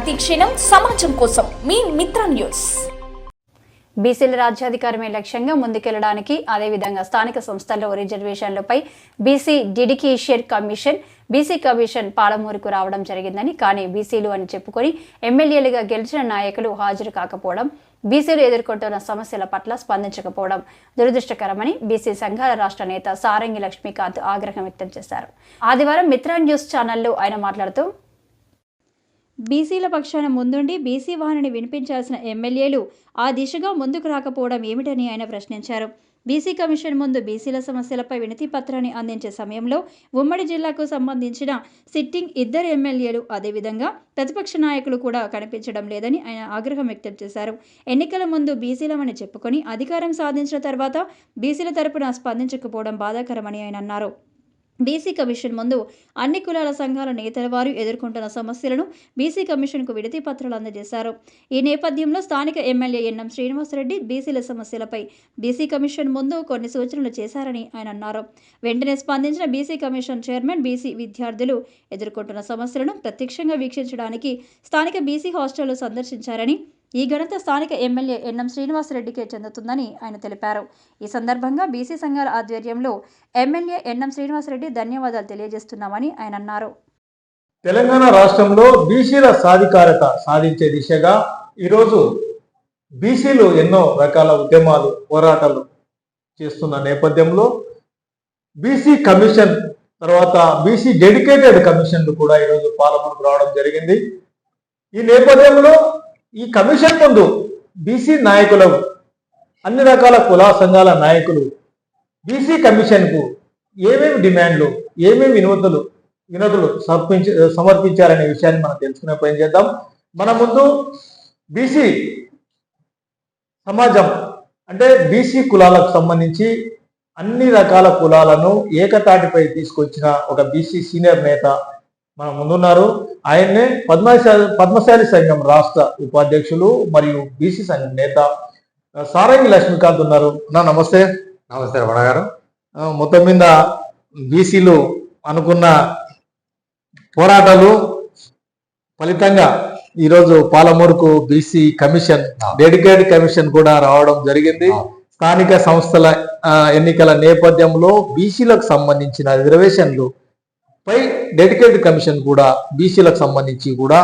ప్రతి క్షణం సమాజం కోసం మీ మిత్ర న్యూస్. బీసీల రాజ్యాధికారమే లక్ష్యంగా ముందుకెళ్లడానికి అదేవిధంగా స్థానిక సంస్థల్లో రిజర్వేషన్లపై బీసీ డెడికేషన్ కమిషన్ పాలమూరుకు రావడం జరిగిందని, కానీ బీసీలు అని చెప్పుకొని ఎమ్మెల్యేలుగా గెలిచిన నాయకులు హాజరు కాకపోవడం, బీసీలు ఎదుర్కొంటున్న సమస్యల పట్ల స్పందించకపోవడం దురదృష్టకరమని బీసీ సంఘాల రాష్ట్ర నేత సారంగి లక్ష్మీకాంత్ ఆగ్రహం వ్యక్తం చేశారు. ఆదివారం మిత్ర న్యూస్ ఛానల్లో ఆయన మాట్లాడుతూ, బీసీల పక్షాన ముందుండి బీసీ వాహినిని వినిపించాల్సిన ఎమ్మెల్యేలు ఆ దిశగా ముందుకు రాకపోవడం ఏమిటని ఆయన ప్రశ్నించారు. బీసీ కమిషన్ ముందు బీసీల సమస్యలపై వినతి పత్రాన్ని అందించే సమయంలో ఉమ్మడి జిల్లాకు సంబంధించిన సిట్టింగ్ 2 ఎమ్మెల్యేలు అదేవిధంగా ప్రతిపక్ష నాయకులు కూడా కనిపించడం లేదని ఆయన ఆగ్రహం వ్యక్తం చేశారు. ఎన్నికల ముందు బీసీలమని చెప్పుకొని అధికారం సాధించిన తర్వాత బీసీల తరపున స్పందించకపోవడం బాధాకరమని ఆయన అన్నారు. బీసీ కమిషన్ ముందు అన్ని కులాల సంఘాల నేతల వారు ఎదుర్కొంటున్న సమస్యలను బీసీ కమిషన్కు వినతి పత్రాలు అందజేశారు. ఈ నేపథ్యంలో స్థానిక ఎమ్మెల్యే ఎన్ఎం శ్రీనివాసరెడ్డి బీసీల సమస్యలపై బీసీ కమిషన్ ముందు కొన్ని సూచనలు చేశారని ఆయన అన్నారు. వెంటనే స్పందించిన బీసీ కమిషన్ చైర్మన్ బీసీ విద్యార్థులు ఎదుర్కొంటున్న సమస్యలను ప్రత్యక్షంగా వీక్షించడానికి స్థానిక బీసీ హాస్టళ్లు సందర్శించారని, ఈ ఘనత స్థానిక ఎమ్మెల్యే ఎన్ఎం శ్రీనివాసరెడ్డికే చెందుతుందని ఆయన తెలిపారు. ఈ సందర్భంగా బీసీ సంఘాల ఆధ్వర్యంలో ఎమ్మెల్యే ఎన్ఎం శ్రీనివాసరెడ్డి ధన్యవాదాలు తెలియజేస్తున్నామని ఆయన అన్నారు. తెలంగాణ రాష్ట్రంలో బీసీల సాధికారత సాధించే దిశగా ఈరోజు బీసీలు ఎన్నో రకాల ఉద్యమాలు పోరాటాలు చేస్తున్న నేపథ్యంలో బీసీ కమిషన్ తర్వాత బీసీ డెడికేటెడ్ కమిషన్లు కూడా ఈరోజు పాలమూరుకు రావడం జరిగింది. ఈ నేపథ్యంలో ఈ కమిషన్ ముందు బీసీ నాయకులు, అన్ని రకాల కుల సంఘాల నాయకులు బీసీ కమిషన్కు ఏమేమి డిమాండ్లు, ఏమేమి వినతులు సమర్పించారనే విషయాన్ని మనం తెలుసుకునే ప్రయత్నం చేద్దాం. మన ముందు బీసీ సమాజం అంటే బీసీ కులాలకు సంబంధించి అన్ని రకాల కులాలను ఏకతాటిపై తీసుకొచ్చిన ఒక బీసీ సీనియర్ నేత మన ముందున్నారు. ఆయన్నే పద్మశాలి సంఘం రాష్ట్ర ఉపాధ్యక్షులు మరియు బీసీ సంఘం నేత సారంగి లక్ష్మీకాంత్ ఉన్నారు. నమస్తే. నమస్తే రమణ గారు. మొత్తం మీద బీసీలు అనుకున్న పోరాటాలు ఫలితంగా ఈరోజు పాలమూరుకు బీసీ కమిషన్ డెడికేటెడ్ కమిషన్ కూడా రావడం జరిగింది. స్థానిక సంస్థల ఎన్నికల నేపథ్యంలో బీసీలకు సంబంధించిన రిజర్వేషన్లు పై డెడికేటెడ్ కమిషన్ కూడా బీసీలకు సంబంధించి కూడా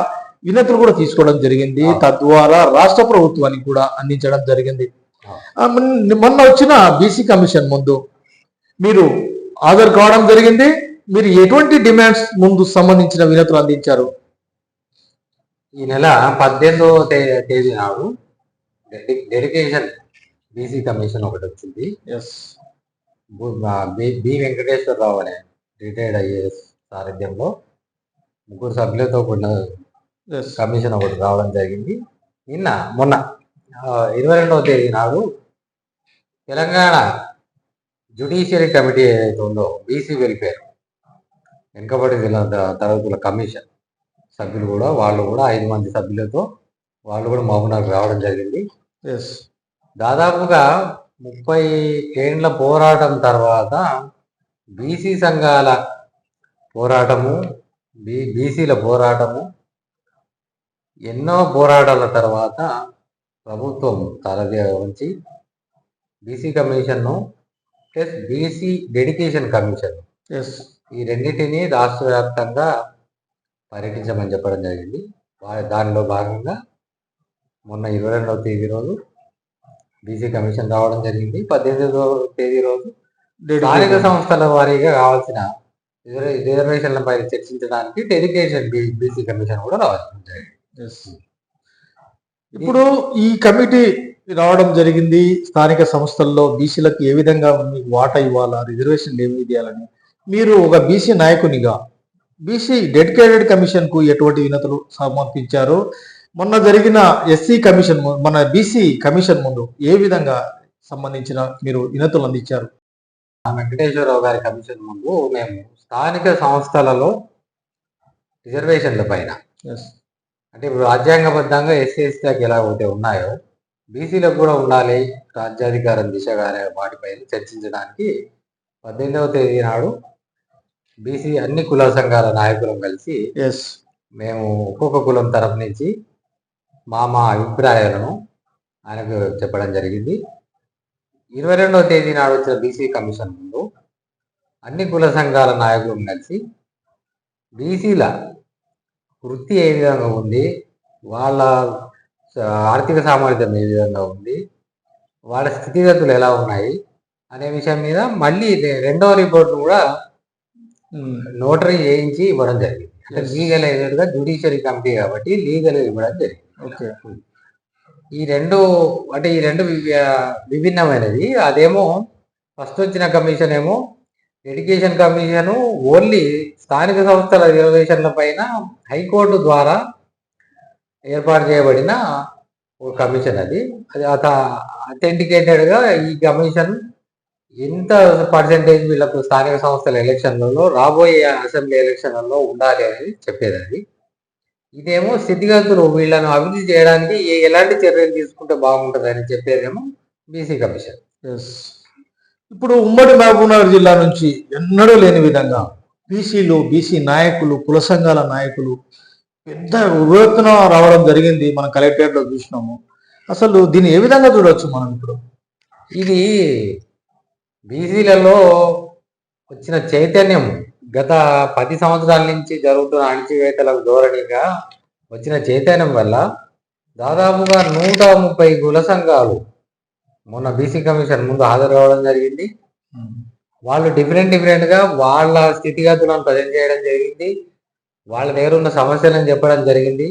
వినతులు కూడా తీసుకోవడం జరిగింది. తద్వారా రాష్ట్ర ప్రభుత్వానికి కూడా అందించడం జరిగింది. మొన్న వచ్చిన బీసీ కమిషన్ ముందు మీరు హాజరు కావడం జరిగింది. మీరు ఎటువంటి డిమాండ్స్ ముందు సంబంధించిన వినతులు అందించారు? ఈ నెల 18వ తేదీ నాడు డెడికేషన్ బీసీ కమిషన్ ఒకటి వచ్చింది. బి వెంకటేశ్వరరావు అనే రిటైర్డ్ ఐఏఎస్ సారథ్యంలో 3 సభ్యులతో కూడిన కమిషన్ ఒకటి రావడం జరిగింది. మొన్న 22వ తేదీ నాడు తెలంగాణ జ్యుడిషియరీ కమిటీ ఏదైతే ఉందో బీసీ వెల్ఫేర్ వెనుకబడిన తరగతుల కమిషన్ సభ్యులు కూడా వాళ్ళు కూడా 5 మంది సభ్యులతో వాళ్ళు కూడా మహబూబ్నగర్ రావడం జరిగింది. దాదాపుగా 30 ఏండ్ల పోరాటం తర్వాత బీసీ సంఘాల పోరాటము, బీసీల పోరాటము, ఎన్నో పోరాటాల తర్వాత ప్రభుత్వం తలదించి బీసీ కమిషన్ను ప్లస్ బీసీ డెడికేషన్ కమిషన్ ఈ రెండింటినీ రాష్ట్ర వ్యాప్తంగా పర్యటించమని చెప్పడం జరిగింది. దానిలో భాగంగా మొన్న 22వ తేదీ రోజు బీసీ కమిషన్ రావడం జరిగింది. 18వ తేదీ రోజు స్థానిక సంస్థల వారీగా కావాల్సిన రిజర్వేషన్లపై చర్చించడానికి డెడికేషన్ బీసీ కమిషన్ కూడా రావడం జరిగింది. ఇప్పుడు ఈ కమిటీ రావడం జరిగింది. స్థానిక సంస్థల్లో బీసీలకు ఏ విధంగా మీకు వాటా ఇవ్వాలా, రిజర్వేషన్లు ఏమి ఇవ్వాలని మీరు ఒక బీసీ నాయకునిగా బీసీ డెడికేటెడ్ కమిషన్ కు ఎటువంటి వినతులు సమర్పించారు? మొన్న జరిగిన ఎస్సీ కమిషన్, మన బీసీ కమిషన్ ముందు ఏ విధంగా సంబంధించిన మీరు వినతులు అందించారు? వెంకటేశ్వరరావు గారి కమిషన్ ముందు మేము స్థానిక సంస్థలలో రిజర్వేషన్ల పైన అంటే ఇప్పుడు రాజ్యాంగబద్ధంగా ఎస్సీ ఎస్టీలకు ఎలా అయితే ఉన్నాయో బీసీలకు కూడా ఉండాలి రాజ్యాధికారం దిశగా అనే వాటిపైన చర్చించడానికి 18వ తేదీ నాడు బీసీ అన్ని కుల సంఘాల నాయకులను కలిసి మేము ఒక్కొక్క కులం తరపు నుంచి మా అభిప్రాయాలను ఆయనకు చెప్పడం జరిగింది. 22వ తేదీ నాడు వచ్చిన బీసీ కమిషన్ ముందు అన్ని కుల సంఘాల నాయకులను కలిసి బీసీల వృత్తి ఏ విధంగా ఉంది, వాళ్ళ ఆర్థిక సామర్థ్యం ఏ విధంగా ఉంది, వాళ్ళ స్థితిగతులు ఎలా ఉన్నాయి అనే విషయం మీద మళ్ళీ రెండవ రిపోర్ట్ కూడా నోటరీ చేయించి ఇవ్వడం జరిగింది. అంటే లీగల్ ఎయిడెడ్గా జ్యుడిషియరీ కమిటీ కాబట్టి లీగల్ ఇవ్వడం జరిగింది. ఈ రెండు విభిన్నమైనది. అదేమో ఫస్ట్ వచ్చిన కమిషన్ ఏమో ఎడ్యుకేషన్ కమిషను ఓన్లీ స్థానిక సంస్థల రిజర్వేషన్ల పైన హైకోర్టు ద్వారా ఏర్పాటు చేయబడిన ఒక కమిషన్. అది అథెంటికేటెడ్గా ఈ కమిషన్ ఎంత పర్సెంటేజ్ వీళ్ళకు స్థానిక సంస్థల ఎలక్షన్లలో రాబోయే అసెంబ్లీ ఎలక్షన్లలో ఉండాలి అనేది చెప్పేది. అది ఇదేమో స్థితిగతులు వీళ్ళను అభివృద్ధి చేయడానికి ఎలాంటి చర్యలు తీసుకుంటే బాగుంటుంది అని చెప్పేదేమో బీసీ కమిషన్. ఇప్పుడు ఉమ్మడి మహబూబ్నగర్ జిల్లా నుంచి ఎన్నడూ లేని విధంగా బీసీ నాయకులు, కుల సంఘాల నాయకులు పెద్ద ఉవ్వెత్తున రావడం జరిగింది. మనం కలెక్టరేట్లో చూసినాము. అసలు దీన్ని ఏ విధంగా చూడవచ్చు మనం? ఇప్పుడు ఇది బీసీలలో వచ్చిన చైతన్యం గత 10 సంవత్సరాల నుంచి జరుగుతున్న అణచివేతలకు ధోరణిగా వచ్చిన చైతన్యం వల్ల దాదాపుగా 130 కుల సంఘాలు మొన్న బీసీ కమిషన్ ముందు హాజరు కావడం జరిగింది. వాళ్ళు డిఫరెంట్గా వాళ్ళ స్థితిగతులను ప్రజెంట్ చేయడం జరిగింది. వాళ్ళ దగ్గర ఉన్న సమస్యలను చెప్పడం జరిగింది.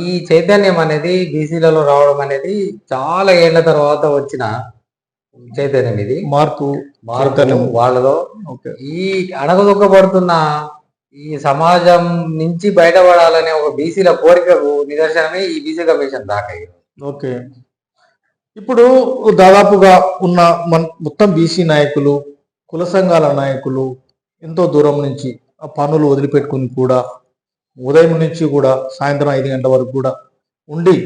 ఈ చైతన్యం అనేది బీసీలలో రావడం అనేది చాలా ఏళ్ల తర్వాత వచ్చిన చైతన్యం. ఇది మార్పు వాళ్ళలో ఈ అణగదొక్కబడుతున్న ఈ సమాజం నుంచి బయటపడాలనే ఒక బీసీల కోరికకు నిదర్శనమే ఈ బీసీ కమిషన్ దాకా. ఓకే, ఇప్పుడు దాదాపుగా ఉన్న మొత్తం బీసీ నాయకులు, కుల సంఘాల నాయకులు ఎంతో దూరం నుంచి ఆ పనులు వదిలిపెట్టుకుని కూడా ఉదయం నుంచి కూడా సాయంత్రం 5 గంటల వరకు కూడా ఉండి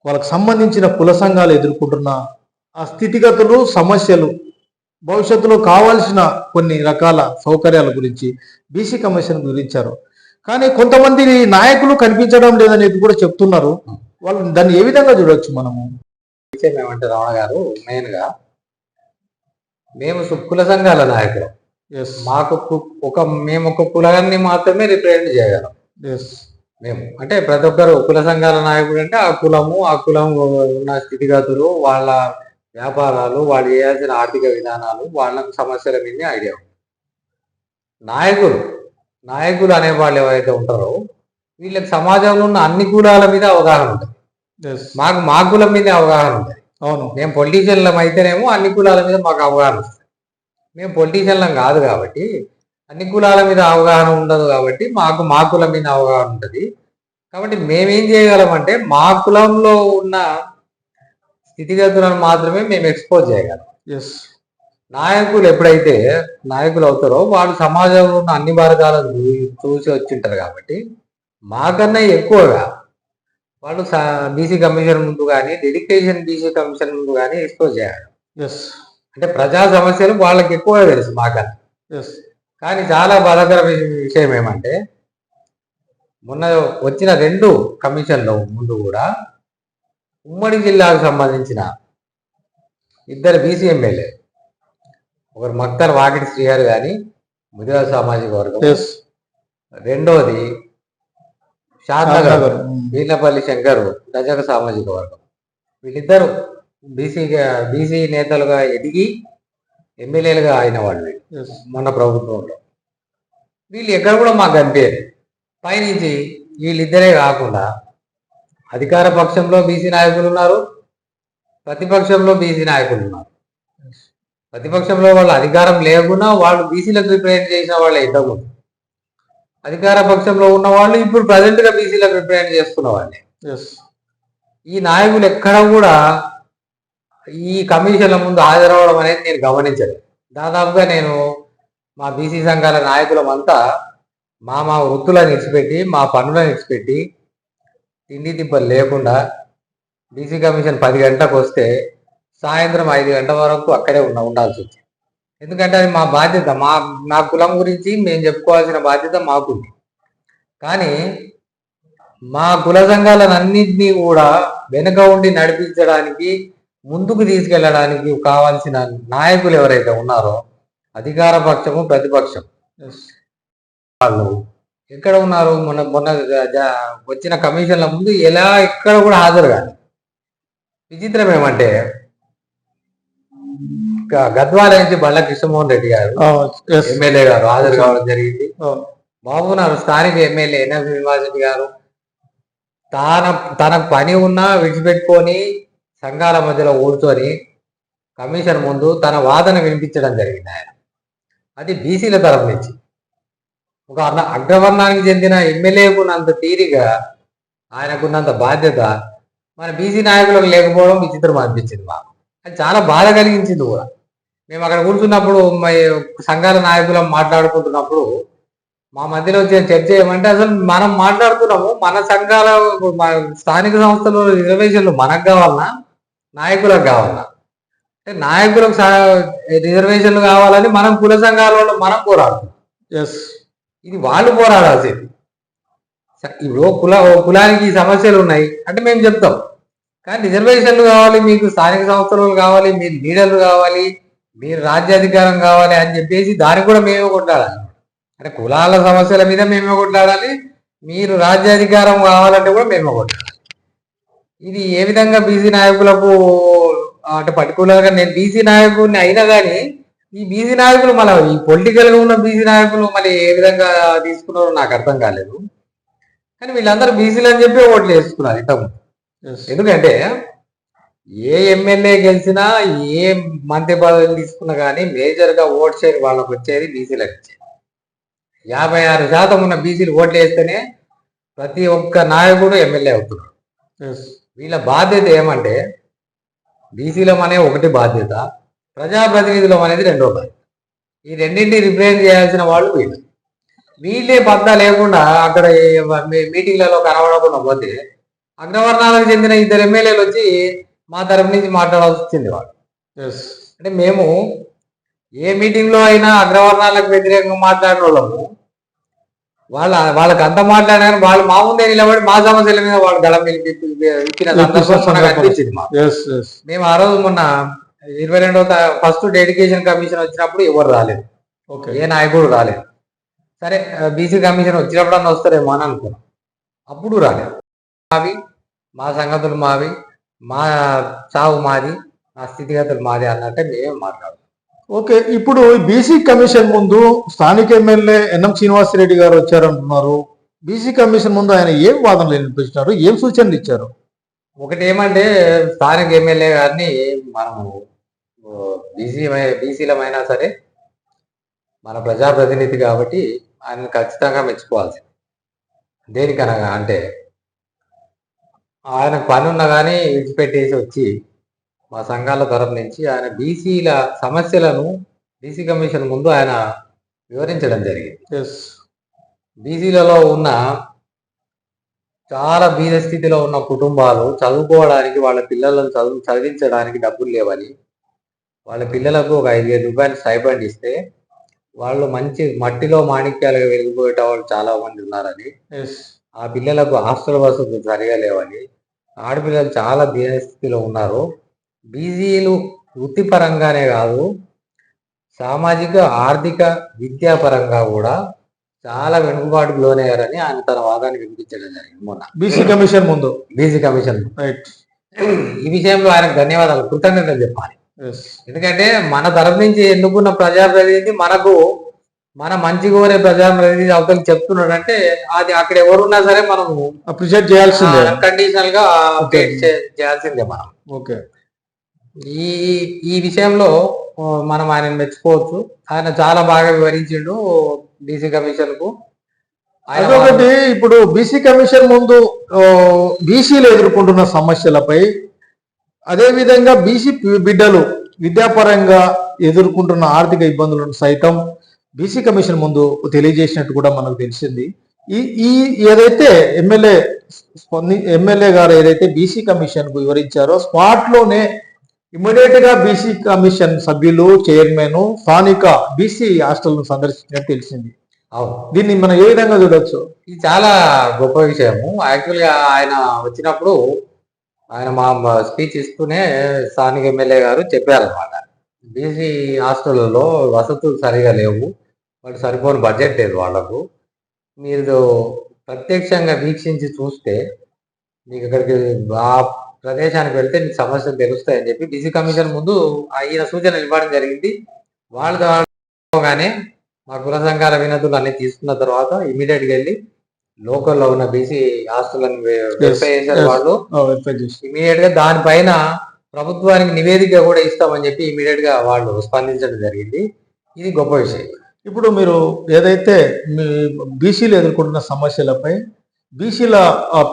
వాళ్ళకు సంబంధించిన కుల సంఘాలు ఎదుర్కొంటున్న ఆ స్థితిగతులు, సమస్యలు, భవిష్యత్తులో కావాల్సిన కొన్ని రకాల సౌకర్యాల గురించి బీసీ కమిషన్ గురించారు. కానీ కొంతమంది నాయకులు కనిపించడం లేదనేది కూడా చెప్తున్నారు. వాళ్ళు దాన్ని ఏ విధంగా చూడవచ్చు మనము? విషయం ఏమంటే రావణ గారు, మెయిన్గా మేము కుల సంఘాల నాయకులు. మేము ఒక కులాన్ని మాత్రమే రిప్రజెంట్ చేయగలం. మేము అంటే ప్రతి ఒక్కరు కుల సంఘాల నాయకుడు అంటే ఆ కులం ఉన్న స్థితిగతులు, వాళ్ళ వ్యాపారాలు, వాళ్ళు చేయాల్సిన ఆర్థిక విధానాలు, వాళ్ళ సమస్యల మీద ఐడియా. నాయకులు అనే వాళ్ళు ఎవరైతే ఉంటారో వీళ్ళకి సమాజంలో ఉన్న అన్ని కులాల మీద అవగాహన ఉంటుంది. మా కులం మీద అవగాహన ఉంటుంది. అవును, మేము పొలిటీషియన్లం అయితేనేమో అన్ని కులాల మీద మాకు అవగాహన వస్తుంది. మేము పొలిటీషియన్లం కాదు కాబట్టి అన్ని కులాల మీద అవగాహన ఉండదు. కాబట్టి మా కులం మీద అవగాహన ఉంటుంది. కాబట్టి మేమేం చేయగలమంటే మా కులంలో ఉన్న స్థితిగతులను మాత్రమే మేము ఎక్స్పోజ్ చేయగలం. నాయకులు ఎప్పుడైతే నాయకులు అవుతారో వాళ్ళు సమాజంలో ఉన్న అన్ని వర్గాలను చూసి వచ్చింటారు. కాబట్టి మాకన్నా ఎక్కువగా వాళ్ళు బీసీ కమిషన్ ముందు కానీ, డెడికేషన్ బీసీ కమిషన్ ముందు కానీ ఎక్స్పోజ్ చేయాలి. అంటే ప్రజా సమస్యలు వాళ్ళకి ఎక్కువగా తెలుసు మాకన్నా. కానీ చాలా బాధాకర విషయం ఏమంటే మొన్న వచ్చిన 2 కమిషన్ల ముందు కూడా ఉమ్మడి జిల్లాకు సంబంధించిన 2 బీసీ ఎమ్మెల్యే, ఒకరు మక్తల్ వాకిటి శ్రీహరి గాని ముదిరా సామాజిక వర్గం, రెండోది షాద్నగర్ వీర్లపల్లి శంకర్ రజక సామాజిక వర్గం. వీళ్ళిద్దరు బీసీ నేతలుగా ఎదిగి ఎమ్మెల్యేలుగా అయిన వాళ్ళు మొన్న ప్రభుత్వంలో. వీళ్ళు ఎక్కడ కూడా మాకు కనిపించారు. పైనుంచి వీళ్ళిద్దరే కాకుండా అధికార పక్షంలో బీసీ నాయకులు ఉన్నారు, ప్రతిపక్షంలో బీసీ నాయకులు ఉన్నారు. ప్రతిపక్షంలో వాళ్ళు అధికారం లేకున్నా వాళ్ళు బీసీలకు రిప్రజెంట్ చేసిన వాళ్ళే ఇద్దరు. అధికార పక్షంలో ఉన్న వాళ్ళు ఇప్పుడు ప్రజెంట్ గా బీసీలకు రిప్రజెంట్ చేస్తున్న వాళ్ళే. ఈ నాయకులు ఎక్కడ కూడా ఈ కమిషన్ల ముందు హాజరవడం అనేది నేను గమనించలేదు. దాదాపుగా నేను మా బీసీ సంఘాల నాయకులమంతా మా వృత్తులను ఇచ్చిపెట్టి, మా పనులను ఇచ్చిపెట్టి, తిండి తిప్పలు లేకుండా బీసీ కమిషన్ 10 గంటలకు వస్తే సాయంత్రం 5 గంటల వరకు అక్కడే ఉండాల్సి వచ్చింది. ఎందుకంటే అది మా బాధ్యత. నా కులం గురించి మేము చెప్పుకోవాల్సిన బాధ్యత మాకుంది. కానీ మా కుల సంఘాలన్నింటినీ కూడా వెనుక ఉండి నడిపించడానికి, ముందుకు తీసుకెళ్ళడానికి కావాల్సిన నాయకులు ఎవరైతే ఉన్నారో, అధికార పక్షము ప్రతిపక్షం, వాళ్ళు ఎక్కడ ఉన్నారు? మొన్న మొన్న వచ్చిన కమిషన్ల ముందు ఎక్కడ కూడా హాజరు కాదు. విచిత్రం ఏమంటే గద్వాల నుంచి బండ్ల కృష్ణమోహన్ రెడ్డి గారు ఎమ్మెల్యే గారు హాజరు కావడం జరిగింది. బాబునారు స్థానిక ఎమ్మెల్యే ఎన్ఎం శ్రీనివాసరెడ్డి గారు తన పని ఉన్నా విడిచిపెట్టుకొని సంఘాల మధ్యలో కూర్చొని కమిషన్ ముందు తన వాదన వినిపించడం జరిగింది. ఆయన అది బీసీల తరఫు నుంచి. ఒక అగ్రవర్ణానికి చెందిన ఎమ్మెల్యేకున్నంత తీరిగా, ఆయనకున్నంత బాధ్యత మన బీసీ నాయకులకు లేకపోవడం విచిత్రం అనిపించింది మాకు. అది చాలా బాధ కలిగించింది కూడా. మేము అక్కడ కూర్చున్నప్పుడు సంఘాల నాయకులం మాట్లాడుకుంటున్నప్పుడు మా మధ్యలో వచ్చిన చర్చ ఏమంటే, అసలు మనం మాట్లాడుతున్నాము మన సంఘాల స్థానిక సంస్థలు రిజర్వేషన్లు మనకు కావాలన్నా నాయకులకు కావాలన్నా? అంటే నాయకులకు రిజర్వేషన్లు కావాలని మనం కుల సంఘాల వాళ్ళు మనం పోరాడుతున్నాం. ఇది వాళ్ళు పోరాడాల్సింది. ఇప్పుడు కులానికి సమస్యలు ఉన్నాయి అంటే మేము చెప్తాం, కానీ రిజర్వేషన్లు కావాలి, మీకు స్థానిక సంస్థలు కావాలి, మీరు లీడర్లు కావాలి, మీరు రాజ్యాధికారం కావాలి అని చెప్పేసి దానికి కూడా మేమే కొట్లాడాలి. అంటే కులాల సమస్యల మీద మేమే కొట్లాడాలి, మీరు రాజ్యాధికారం కావాలంటే కూడా మేమే కొట్లాడాలి. ఇది ఏ విధంగా బీసీ నాయకులకు, అంటే పర్టికులర్గా నేను బీసీ నాయకుడిని అయినా కానీ ఈ బీసీ నాయకులు మన ఈ పొలిటికల్ గా ఉన్న బీసీ నాయకులు మరి ఏ విధంగా తీసుకున్నారో నాకు అర్థం కాలేదు. కానీ వీళ్ళందరూ బీసీలు అని చెప్పి ఓట్లు వేసుకున్నారు ఇంతకు. ఎందుకంటే ఏ ఎమ్మెల్యే గెలిచినా, ఏ మంత్రి పదవులు తీసుకున్నా కానీ మేజర్ గా ఓట్ షేర్ వాళ్ళకి వచ్చేది బీసీలకు వచ్చేది. 56% ఉన్న బీసీలు ఓట్లు వేస్తేనే ప్రతి ఒక్క నాయకుడు ఎమ్మెల్యే అవుతున్నాడు. వీళ్ళ బాధ్యత ఏమంటే, బీసీలం అనే ఒకటి బాధ్యత, ప్రజాప్రతినిధులం అనేది రెండో బాధ్యత. ఈ రెండింటిని రిప్రజెంట్ చేయాల్సిన వాళ్ళు వీళ్ళే పద్దా లేకుండా అక్కడ మీటింగ్లలో కనబడకుండా పోతే అగ్రవర్ణాలకు చెందిన 2 ఎమ్మెల్యేలు వచ్చి మా తరఫు నుంచి మాట్లాడాల్సి వచ్చింది వాళ్ళు. అంటే మేము ఏ మీటింగ్ లో అయినా అగ్రవర్ణాలకు వ్యతిరేకంగా మాట్లాడిన వాళ్ళము, వాళ్ళకి అంత మాట్లాడినా వాళ్ళు మా ముందే నిలబడి మా సమస్యల మీద వాళ్ళు గళం ఇచ్చిన సందర్భం అనిపించింది మాకు. మేము ఆ రోజు మొన్న 22వ ఫస్ట్ డెడికేషన్ కమిషన్ వచ్చినప్పుడు ఎవరు రాలేదు, ఏ నాయకుడు రాలేదు. సరే బీసీ కమిషన్ వచ్చినప్పుడు వస్తారేమో అని అనుకున్నాం, అప్పుడు రాలేదు. మావి, మా సంగతులు మావి, మా చావు మాది, మా స్థితిగతులు మాది అన్నట్టే మేము మాట్లాడుతాం. ఓకే, ఇప్పుడు బీసీ కమిషన్ ముందు స్థానిక ఎమ్మెల్యే ఎన్ఎం శ్రీనివాసరెడ్డి గారు వచ్చారంటున్నారు. బీసీ కమిషన్ ముందు ఆయన ఏం వాదనలు వినిపించారు, ఏం సూచనలు ఇచ్చారు? ఒకటి ఏమంటే, స్థానిక ఎమ్మెల్యే గారిని మనము బీసీలమైనా సరే మన ప్రజాప్రతినిధి కాబట్టి ఆయన ఖచ్చితంగా మెచ్చుకోవాల్సింది. దేనికనగా అంటే, ఆయనకు పని ఉన్నా కానీ విడిచిపెట్టేసి వచ్చి మా సంఘాల తరఫు నుంచి ఆయన బీసీల సమస్యలను బీసీ కమిషన్ ముందు ఆయన వివరించడం జరిగింది. బీసీలలో ఉన్న చాలా బీద స్థితిలో ఉన్న కుటుంబాలు చదువుకోవడానికి, వాళ్ళ పిల్లలను చదివించడానికి డబ్బులు లేవని, వాళ్ళ పిల్లలకు ఒక 5,000 రూపాయలు స్టైపెండ్ ఇస్తే వాళ్ళు మంచి మట్టిలో మాణిక్యాలుగా వెలిగిపోయేట వాళ్ళు చాలా మంది ఉన్నారని, ఆ పిల్లలకు హాస్టల్ వసతులు సరిగా లేవని, ఆడపిల్లలు చాలా దీనస్థితిలో ఉన్నారు, బీసీలు వృత్తిపరంగానే కాదు సామాజిక ఆర్థిక విద్యాపరంగా కూడా చాలా వెనుకబాటుకు లోనయ్యారని ఆయన తన వాదాన్ని వినిపించడం జరిగింది మొన్న బీసీ కమిషన్ ముందు. ఈ విషయంలో ఆయనకు ధన్యవాదాలు, కృతజ్ఞతలు చెప్పాలి. ఎందుకంటే మన తరఫు నుంచి ఎన్నుకున్న ప్రజాప్రతినిధి మనకు మన మంచి కోరే ప్రజాప్రతినిధి అవతలకి చెప్తున్నాడు అంటే అది అక్కడ ఎవరున్నా సరే మనం అప్రిషియేట్ చేయాల్సిందే, అన్కండిషనల్ గా చేయాల్సిందే మనం. ఓకే, ఈ విషయంలో మనం ఆయన మెచ్చుకోవచ్చు. ఆయన చాలా బాగా వివరించిండు బీసీ కమిషన్ కు. అదొకటి, ఇప్పుడు బీసీ కమిషన్ ముందు బీసీలు ఎదుర్కొంటున్న సమస్యలపై, అదే విధంగా బీసీ బిడ్డలు విద్యాపరంగా ఎదుర్కొంటున్న ఆర్థిక ఇబ్బందులను సైతం బీసీ కమిషన్ ముందు తెలియజేసినట్టు కూడా మనకు తెలిసింది. ఈ ఏదైతే ఎమ్మెల్యే గారు ఏదైతే బీసీ కమిషన్ కు వివరించారో, స్పాట్ లోనే ఇమ్మీడియట్ గా బీసీ కమిషన్ సభ్యులు, చైర్మన్ స్థానిక బీసీ హాస్టల్ ను సందర్శించినట్టు తెలిసింది. అవును, దీన్ని మనం ఏ విధంగా చూడొచ్చు? ఇది చాలా గొప్ప విషయము. యాక్చువల్గా ఆయన వచ్చినప్పుడు ఆయన మా స్పీచ్ ఇస్తూనే స్థానిక ఎమ్మెల్యే గారు చెప్పారనమాట, బీసీ హాస్టళ్లలో వసతులు సరిగా లేవు, వాళ్ళు సరిపోని బడ్జెట్ లేదు వాళ్ళకు, మీరు ప్రత్యక్షంగా వీక్షించి చూస్తే మీకు ఇక్కడికి ఆ ప్రదేశానికి వెళ్తే మీకు సమస్యలు తెలుస్తాయని చెప్పి బీసీ కమిషన్ ముందు ఈయన సూచనలు ఇవ్వడం జరిగింది. వాళ్ళగానే మా కుల సంఘాల వినతులు అన్ని తీసుకున్న తర్వాత ఇమీడియట్ గా వెళ్ళి లోకల్లో ఉన్న బీసీ హాస్టళ్లను వెరిఫై చేశారు వాళ్ళు. ఇమీడియట్ గా దానిపైన ప్రభుత్వానికి నివేదిక కూడా ఇస్తామని చెప్పి ఇమీడియట్ గా వాళ్ళు స్పందించడం జరిగింది. ఇది గొప్ప విషయం. ఇప్పుడు మీరు ఏదైతే మీ బీసీలు ఎదుర్కొంటున్న సమస్యలపై బీసీల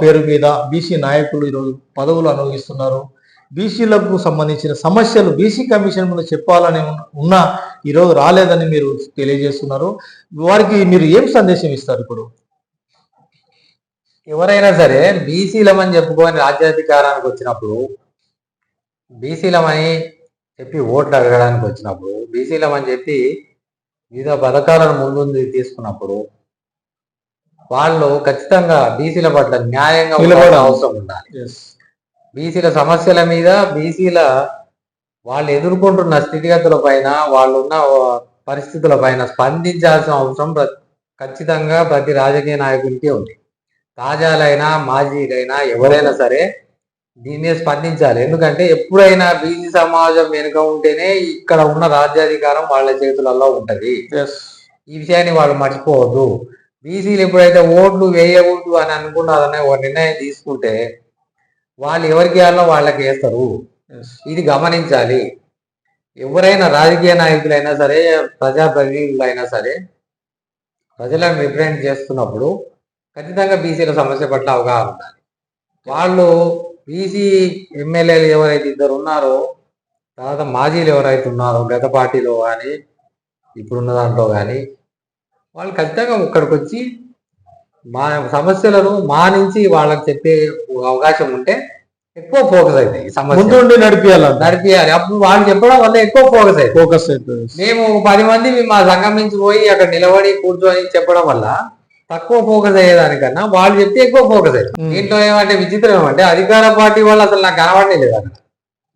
పేరు మీద బీసీ నాయకులు ఈరోజు పదవులు అనుభవిస్తున్నారు, బీసీలకు సంబంధించిన సమస్యలు బీసీ కమిషన్ ముందు చెప్పాలని ఉన్నా ఈరోజు రాలేదని మీరు తెలియజేస్తున్నారు. వారికి మీరు ఏం సందేశం ఇస్తారు? ఇప్పుడు ఎవరైనా సరే బీసీలమని చెప్పుకొని రాజ్యాధికారానికి వచ్చినప్పుడు, బీసీలమని చెప్పి ఓట్లు అడగడానికి వచ్చినప్పుడు, బీసీలమని చెప్పి వివిధ పథకాలను ముందుంది తీసుకున్నప్పుడు వాళ్ళు ఖచ్చితంగా బీసీల పట్ల న్యాయంగా ఉండడం అవసరం ఉండాలి. బీసీల సమస్యల మీద, బీసీల వాళ్ళు ఎదుర్కొంటున్న స్థితిగతుల పైన, వాళ్ళున్న పరిస్థితుల పైన స్పందించాల్సిన అవసరం ఖచ్చితంగా ప్రతి రాజకీయ నాయకుడికి ఉంది. తాజాలైనా మాజీలైనా ఎవరైనా సరే దీన్ని స్పందించాలి. ఎందుకంటే ఎప్పుడైనా బీసీ సమాజం వెనుక ఉంటేనే ఇక్కడ ఉన్న రాజ్యాధికారం వాళ్ళ చేతులలో ఉంటది. ఈ విషయాన్ని వాళ్ళు మర్చిపోవద్దు. బీసీలు ఎప్పుడైతే ఓట్లు వేయకూడదు అని అనుకున్నారనే ఒక నిర్ణయం తీసుకుంటే వాళ్ళు ఎవరికి వేయాలో వాళ్ళకి వేస్తారు. ఇది గమనించాలి. ఎవరైనా రాజకీయ నాయకులైనా సరే, ప్రజాప్రతినిధులైనా సరే ప్రజలను రిప్రజెంట్ చేస్తున్నప్పుడు ఖచ్చితంగా బీసీల సమస్య పట్ల అవగాహన ఉండాలి. వాళ్ళు బీసీ ఎమ్మెల్యేలు ఎవరైతే ఇద్దరు ఉన్నారో, తర్వాత మాజీలు ఎవరైతే ఉన్నారో గత పార్టీలో కానీ ఇప్పుడున్న దాంట్లో కానీ, వాళ్ళు ఖచ్చితంగా ఇక్కడికి వచ్చి మా సమస్యలను మానించి వాళ్ళకి చెప్పే అవకాశం ఉంటే ఎక్కువ ఫోకస్ అవుతాయి. సమస్య నడిపియాలి. అప్పుడు వాళ్ళు చెప్పడం వల్ల ఎక్కువ ఫోకస్ అవుతుంది. మేము 10 మంది మా సంఘం నుంచి పోయి అక్కడ నిలబడి కూర్చొని చెప్పడం వల్ల తక్కువ ఫోకస్ అయ్యేదానికన్నా వాళ్ళు చెప్తే ఎక్కువ ఫోకస్ అవుతుంది. దీంట్లో ఏమంటే విచిత్రం ఏమంటే అధికార పార్టీ వాళ్ళు అసలు నాకు కనబడనే లేదు. అక్కడ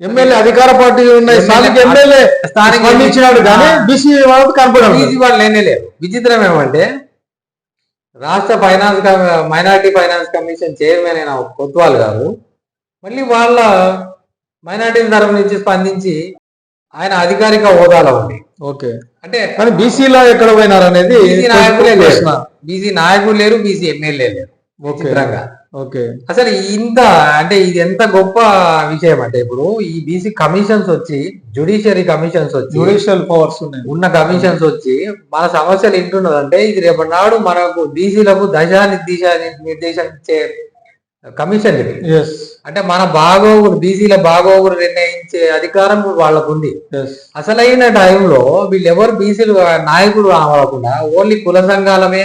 ఎమ్మెల్యే అధికార పార్టీ ఉన్నాయి, బీసీ వాళ్ళు లేనే లేరు. విచిత్రం ఏమంటే రాష్ట్ర మైనారిటీ ఫైనాన్స్ కమిషన్ చైర్మన్ అయిన కొత్వాల్ గారు మళ్ళీ వాళ్ళ మైనారిటీ తరఫు నుంచి స్పందించి ఆయన అధికారిక హోదాలో ఉంది. ఓకే, అంటే కానీ బీసీలో ఎక్కడ పోయినారు అనేది బీసీ నాయకులు లేరు, బీసీ ఎమ్మెల్యే లేరు. విచిత్రంగా ఓకే, అసలు ఇంత అంటే ఇది ఎంత గొప్ప విషయం అంటే ఇప్పుడు ఈ బీసీ కమిషన్స్ వచ్చి, జ్యుడిషియరీ కమిషన్స్ వచ్చి, జ్యుడిషియల్ పవర్స్ ఉన్న కమిషన్స్ వచ్చి మన సమస్యలు వింటున్నదంటే ఇది రేపటి నాడు మనకు బీసీలకు నిర్దేశం కమిషన్ ఇది. అంటే మన బాగోగులు, బీసీల బాగోగులు నిర్ణయించే అధికారం వాళ్ళకు ఉంది. అసలైన టైంలో వీళ్ళెవరు బీసీలు నాయకులు కావాలకుండా ఓన్లీ కుల సంఘాలమే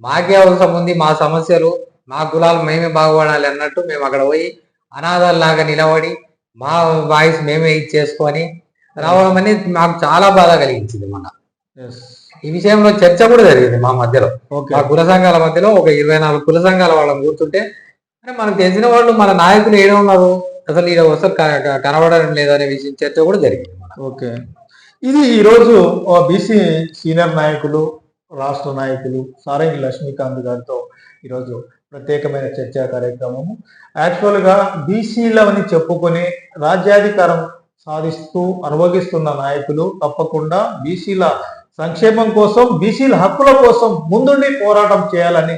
మాకే అవసరం ఉంది, మా సమస్యలు మా కులాలు మేమే బాగుపడాలి అన్నట్టు మేము అక్కడ పోయి అనాథాల్లాగా నిలబడి మా వాయిస్ మేమే ఇచ్చేసుకొని రావడం అనేది మాకు చాలా బాధ కలిగించింది. మన ఈ విషయంలో చర్చ కూడా జరిగింది మా మధ్యలో, మా కుల సంఘాల మధ్యలో. ఒక 24 కుల సంఘాల వాళ్ళని కూర్చుంటే అంటే మనకు తెలిసిన వాళ్ళు మన నాయకులు ఏదో ఉన్నారు, అసలు ఈడ వస్తారు కనబడడం లేదనే విషయం చర్చ కూడా జరిగింది. ఓకే, ఇది ఈరోజు బీసీ సీనియర్ నాయకులు, రాష్ట్ర నాయకులు సారంగి లక్ష్మీకాంత్ గారితో ఈరోజు ప్రత్యేకమైన చర్చా కార్యక్రమము. యాక్చువల్గా బీసీలని చెప్పుకొని రాజ్యాధికారం సాధిస్తూ అనుభవిస్తున్న నాయకులు తప్పకుండా బీసీల సంక్షేమం కోసం, బీసీల హక్కుల కోసం ముందుండి పోరాటం చేయాలని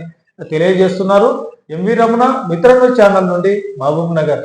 తెలియజేస్తున్నారు. ఎంవి రమణ, మిత్ర న్యూస్ ఛానల్ నుండి మహబూబ్ నగర్.